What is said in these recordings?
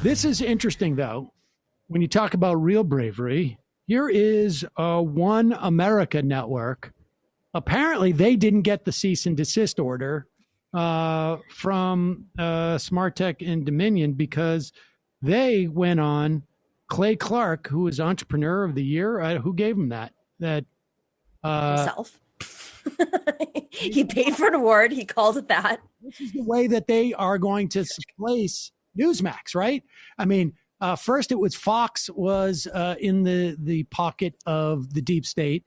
This is interesting, though. When you talk about real bravery, here is One America Network. Apparently, they didn't get the cease and desist order from Smart Tech and Dominion because they went on Clay Clark, who was Entrepreneur of the Year. Who gave him that? Himself. He paid for an award. He called it that. This is the way that they are going to place Newsmax, right? I mean, first it was Fox was in the pocket of the deep state.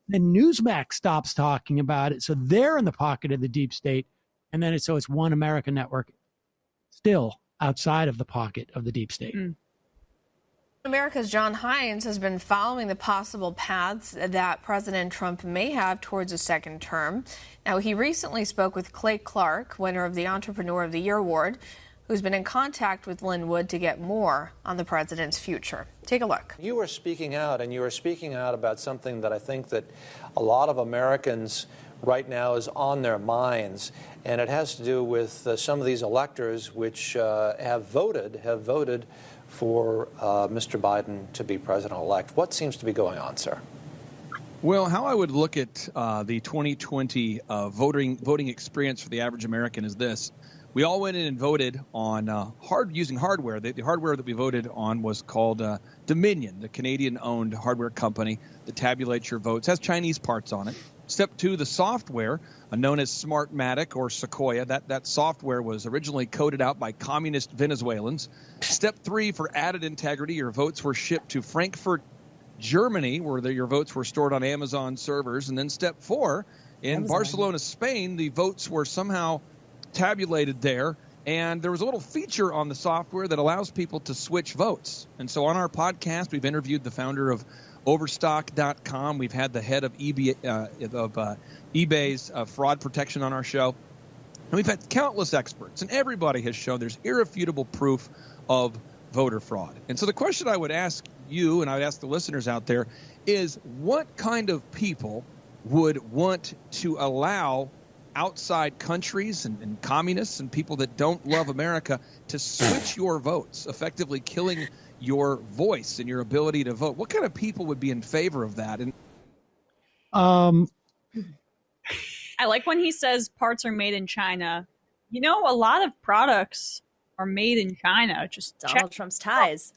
Then Newsmax stops talking about it, so they're in the pocket of the deep state, and then it's One American Network, still outside of the pocket of the deep state. America's John Hines has been following the possible paths that President Trump may have towards a second term. Now, he recently spoke with Clay Clark, winner of the Entrepreneur of the Year award, who's been in contact with Lin Wood to get more on the president's future. Take a look. You were speaking out, and you were speaking out about something that I think that a lot of Americans right now is on their minds, and it has to do with some of these electors which have voted for Mr. Biden to be president-elect. What seems to be going on, sir? Well, how I would look at the 2020 voting experience for the average American is this. We all went in and voted on using hardware. The hardware that we voted on was called Dominion, the Canadian-owned hardware company that tabulates your votes. It has Chinese parts on it. Step 2, the software, known as Smartmatic or Sequoia. That software was originally coded out by communist Venezuelans. Step 3, for added integrity, your votes were shipped to Frankfurt, Germany, where your votes were stored on Amazon servers. And then step 4, in Barcelona, Spain, the votes were somehow tabulated there. And there was a little feature on the software that allows people to switch votes. And so on our podcast, we've interviewed the founder of Overstock.com. We've had the head of eBay's fraud protection on our show. And we've had countless experts, and everybody has shown there's irrefutable proof of voter fraud. And so the question I would ask you, and I would ask the listeners out there, is what kind of people would want to allow outside countries and communists and people that don't love America to switch your votes, effectively killing your voice and your ability to vote? What kind of people would be in favor of that? And I like when he says parts are made in China. You know, a lot of products are made in China. Just Donald Trump's ties.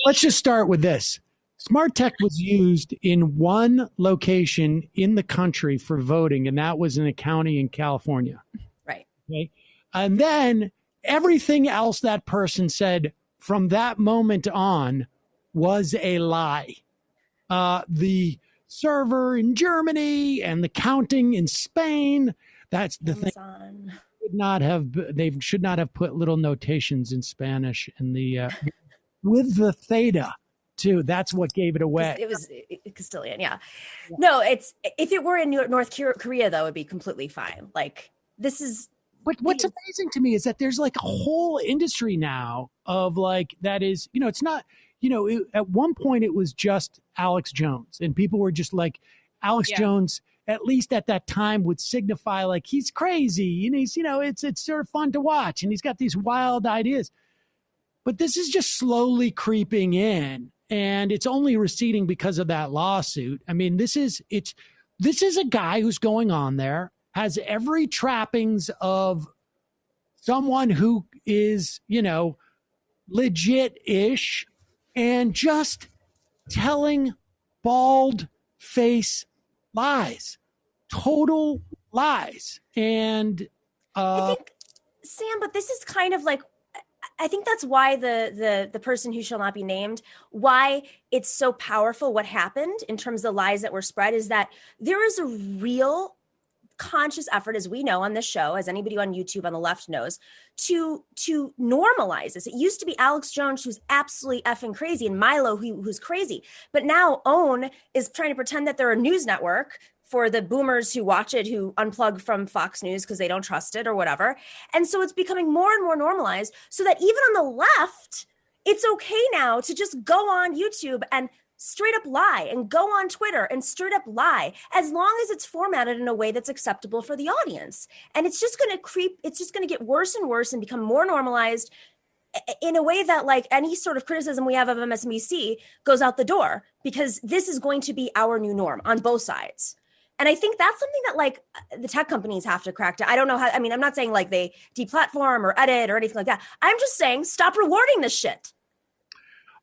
Let's just start with this. Smart Tech was used in one location in the country for voting, and that was in a county in California. Right. Okay. And then everything else that person said from that moment on was a lie. The server in Germany and the counting in Spain, that's the thing. They should not have put little notations in Spanish in the with the theta too. That's what gave it away. It was Castilian, yeah. No, it's if it were in North Korea though, it'd be completely fine. Like this is. But what's amazing to me is that there's like a whole industry now of like that is, it's not, at one point it was just Alex Jones and people were just like Alex Jones, at least at that time, would signify like he's crazy and he's, it's sort of fun to watch and he's got these wild ideas. But this is just slowly creeping in and it's only receding because of that lawsuit. I mean, this is a guy who's going on there, has every trappings of someone who is, legit-ish and just telling bald face lies, total lies. And I think, Sam, but this is kind of like, I think that's why the person who shall not be named, why it's so powerful what happened in terms of the lies that were spread is that there is a real conscious effort, as we know on this show, as anybody on YouTube on the left knows, to normalize this. It used to be Alex Jones, who's absolutely effing crazy, and Milo, who's crazy. But now OWN is trying to pretend that they're a news network for the boomers who watch it, who unplug from Fox News because they don't trust it or whatever. And so it's becoming more and more normalized so that even on the left, it's okay now to just go on YouTube and straight up lie and go on Twitter and straight up lie, as long as it's formatted in a way that's acceptable for the audience. And it's just going to creep. It's just going to get worse and worse and become more normalized. in a way that like any sort of criticism we have of MSNBC goes out the door, because this is going to be our new norm on both sides. And I think that's something that like the tech companies have to crack down. I don't know how, I mean, I'm not saying like they deplatform or edit or anything like that. I'm just saying stop rewarding this shit.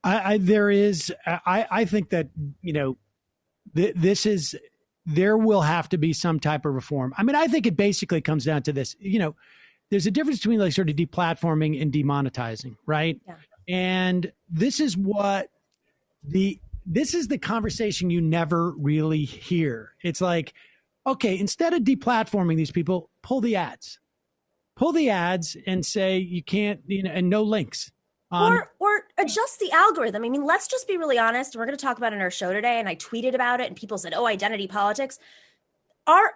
I think that, you know, this is, there will have to be some type of reform. I mean, I think it basically comes down to this, you know, there's a difference between like sort of deplatforming and demonetizing, right? Yeah. And this is the conversation you never really hear. It's like, okay, instead of deplatforming these people, pull the ads and say you can't, you know, and no links. Or adjust the algorithm. I mean, let's just be really honest. We're going to talk about it in our show today, and I tweeted about it, and people said, "Oh, identity politics."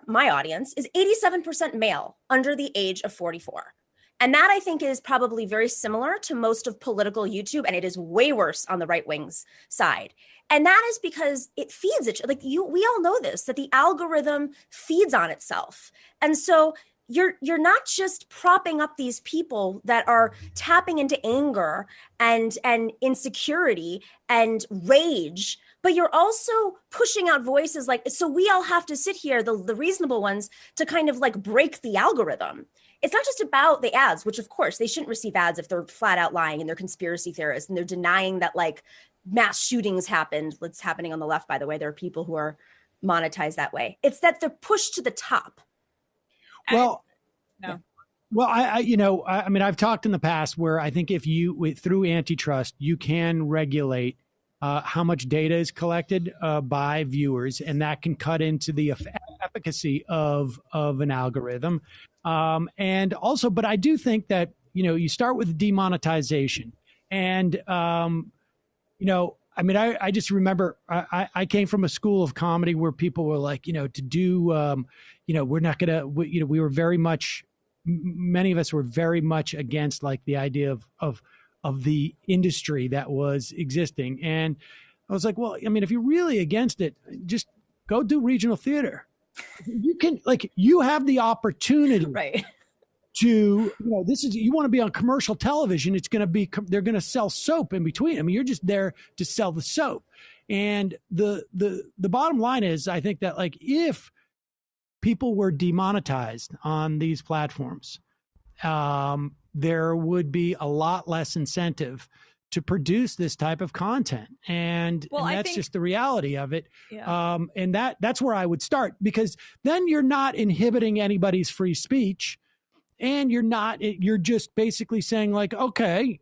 My audience is 87% male under the age of 44. And that I think is probably very similar to most of political YouTube, and it is way worse on the right wing's side. And that is because it feeds it. Like we all know this, that the algorithm feeds on itself. And so you're not just propping up these people that are tapping into anger and insecurity and rage, but you're also pushing out voices like, so we all have to sit here, the reasonable ones, to kind of like break the algorithm. It's not just about the ads, which of course they shouldn't receive ads if they're flat out lying and they're conspiracy theorists and they're denying that like mass shootings happened. What's happening on the left, by the way, there are people who are monetized that way. It's that they're pushed to the top. Well, no. Well, I mean, I've talked in the past where I think if you, through antitrust, you can regulate how much data is collected by viewers, and that can cut into the efficacy of an algorithm. And also, but I do think that, you know, you start with demonetization, and you know, I mean, I just remember I came from a school of comedy where people were like, you know, to do, you know, we're not gonna, you know, we were very much, many of us were very much against like the idea of the industry that was existing. And I was like, well, I mean, if you're really against it, just go do regional theater. You can, like, you have the opportunity, right, to, you know, this is, you want to be on commercial television. It's going to be, they're going to sell soap in between. I mean, you're just there to sell the soap. And the bottom line is, I think that like, if people were demonetized on these platforms, there would be a lot less incentive to produce this type of content. And that's just the reality of it. Yeah. And that's where I would start, because then you're not inhibiting anybody's free speech, and you're just basically saying like, okay,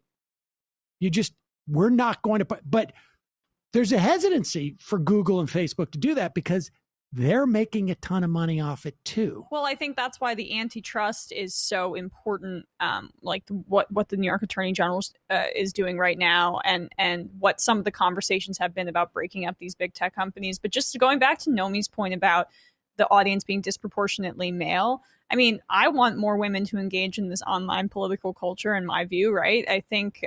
we're not going to put, but there's a hesitancy for Google and Facebook to do that because they're making a ton of money off it too. Well, I think that's why the antitrust is so important. Like what the New York Attorney General is doing right now, and what some of the conversations have been about breaking up these big tech companies. But just going back to Nomi's point about the audience being disproportionately male, I mean, I want more women to engage in this online political culture, in my view, right? I think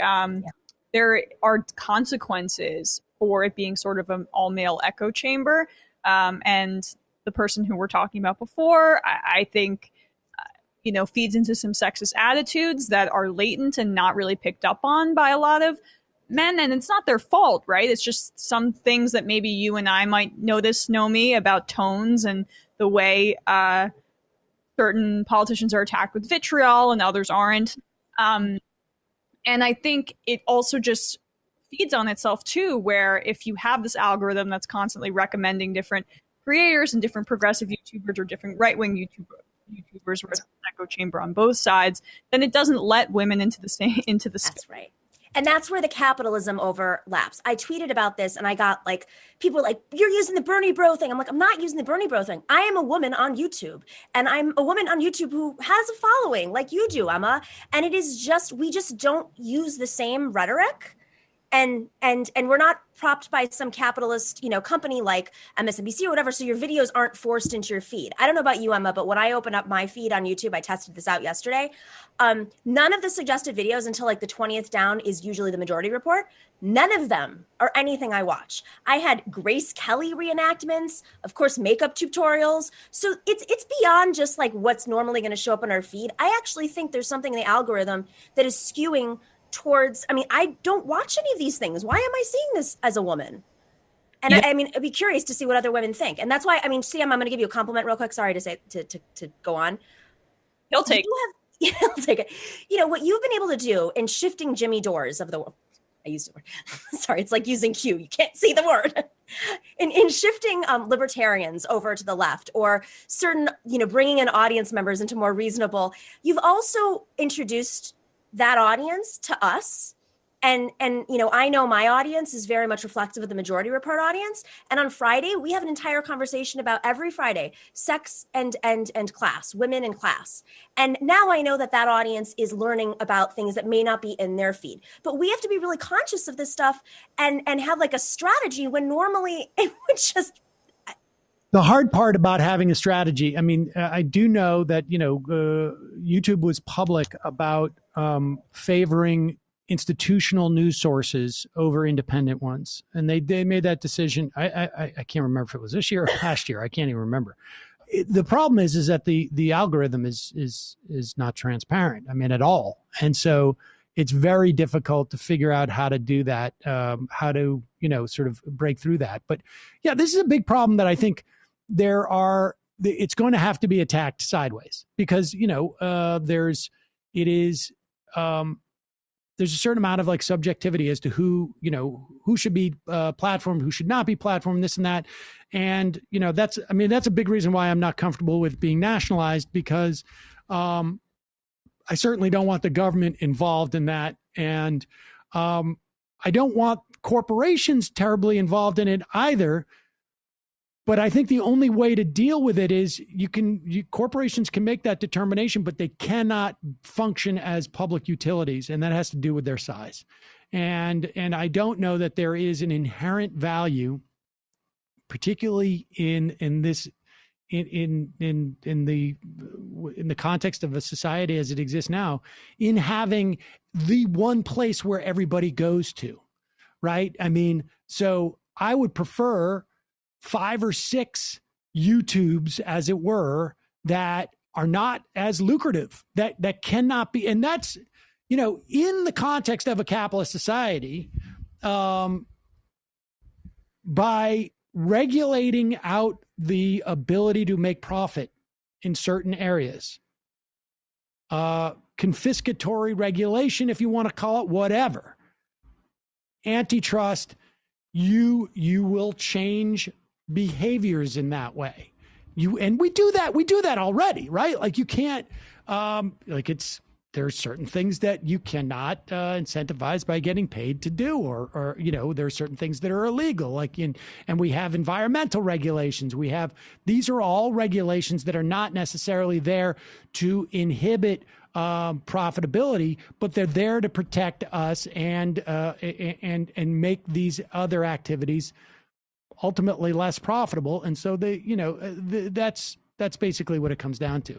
there are consequences for it being sort of an all-male echo chamber. And the person who we're talking about before, I think, you know, feeds into some sexist attitudes that are latent and not really picked up on by a lot of men. And it's not their fault, right? It's just some things that maybe you and I might notice, Nomi, about tones and the way certain politicians are attacked with vitriol and others aren't. And I think it also just feeds on itself too, where if you have this algorithm that's constantly recommending different creators and different progressive YouTubers or different right-wing YouTubers, where it's an echo chamber on both sides, then it doesn't let women into the space. That's right. And that's where the capitalism overlaps. I tweeted about this and I got like, people were like, you're using the Bernie bro thing. I'm like, I'm not using the Bernie bro thing. I am a woman on YouTube, and I'm a woman on YouTube who has a following like you do, Emma. And it is just, we just don't use the same rhetoric. And we're not propped by some capitalist, you know, company like MSNBC or whatever. So your videos aren't forced into your feed. I don't know about you, Emma, but when I open up my feed on YouTube, I tested this out yesterday. None of the suggested videos until like the 20th down is usually the Majority Report. None of them are anything I watch. I had Grace Kelly reenactments, of course, makeup tutorials. So it's beyond just like what's normally going to show up on our feed. I actually think there's something in the algorithm that is skewing towards, I mean, I don't watch any of these things. Why am I seeing this as a woman? And Yeah. I mean, I'd be curious to see what other women think. And that's why, I mean, Sam, I'm going to give you a compliment real quick. Sorry to say, to go on. He'll take. Yeah, I'll take it. You know, what you've been able to do in shifting Jimmy Dores of the world. I used the word. Sorry, it's like using Q. You can't see the word. In shifting libertarians over to the left, or certain, you know, bringing in audience members into more reasonable, you've also introduced that audience to us. And you know, I know my audience is very much reflective of the Majority Report audience. And on Friday, we have an entire conversation about, every Friday, sex and class, women and class. And now I know that that audience is learning about things that may not be in their feed. But we have to be really conscious of this stuff and have like a strategy when normally it would just. The hard part about having a strategy, I mean, I do know that, you know, YouTube was public about favoring institutional news sources over independent ones. And they made that decision. I can't remember if it was this year or last year. I can't even remember. The problem is that the algorithm is not transparent. I mean, at all. And so it's very difficult to figure out how to do that, how to, you know, sort of break through that. But yeah, this is a big problem that I think it's going to have to be attacked sideways, because, you know, there's a certain amount of like subjectivity as to who should be platformed, who should not be platformed, this and that. And, you know, that's a big reason why I'm not comfortable with being nationalized, because I certainly don't want the government involved in that. And I don't want corporations terribly involved in it either. But I think the only way to deal with it is corporations can make that determination, but they cannot function as public utilities, and that has to do with their size. And I don't know that there is an inherent value, particularly in the context of a society as it exists now, in having the one place where everybody goes to, right? I mean, so I would prefer 5 or 6 YouTubes, as it were, that are not as lucrative, that cannot be. And that's, you know, in the context of a capitalist society, by regulating out the ability to make profit in certain areas, confiscatory regulation, if you want to call it, whatever, antitrust, you will change behaviors in that way. And we do that already, right? Like you can't, there's certain things that you cannot incentivize by getting paid to do, or you know, there are certain things that are illegal, and we have environmental regulations. These are all regulations that are not necessarily there to inhibit profitability, but they're there to protect us and make these other activities ultimately less profitable. And so that's basically what it comes down to.